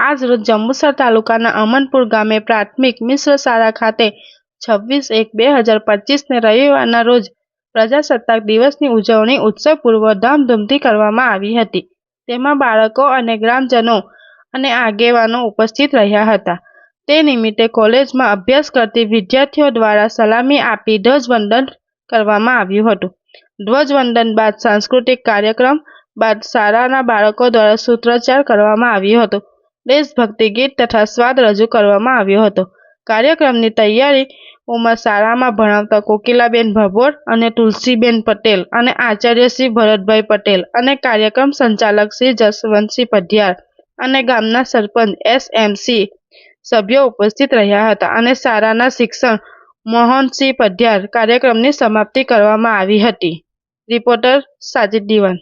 આજરોજ જંબુસર તાલુકાના અમનપુર ગામે પ્રાથમિક મિશ્ર શાળા ખાતે 26/1/2025ને રવિવારના રોજ પ્રજાસત્તાક દિવસની ઉજવણી ઉત્સવપૂર્વક ધામધૂમથી કરવામાં આવી હતી. તેમાં બાળકો અને ગ્રામજનો અને આગેવાનો ઉપસ્થિત રહ્યા હતા. તે નિમિત્તે કોલેજમાં અભ્યાસ કરતી વિદ્યાર્થીઓ દ્વારા સલામી આપી ધ્વજવંદન કરવામાં આવ્યું હતું. ધ્વજવંદન બાદ સાંસ્કૃતિક કાર્યક્રમ બાદ શાળાના બાળકો દ્વારા સૂત્રોચ્ચાર કરવામાં આવ્યો હતો. દેશભક્તિ ગીત તથા સ્વાદ રજૂ કરવામાં આવ્યો હતો. કાર્યક્રમની તૈયારીઓમાં શાળામાં ભણાવતા કોકિલાબેન ભભોર અને તુલસીબેન પટેલ અને આચાર્ય શ્રી ભરતભાઈ પટેલ અને કાર્યક્રમ સંચાલક શ્રી જસવંતસિંહ પઢિયાર અને ગામના સરપંચ SMC સભ્યો ઉપસ્થિત રહ્યા હતા અને શાળાના શિક્ષક મોહનસિંહ પઢિયાર કાર્યક્રમની સમાપ્તિ કરવામાં આવી હતી. રિપોર્ટર સાજિદ દિવાન.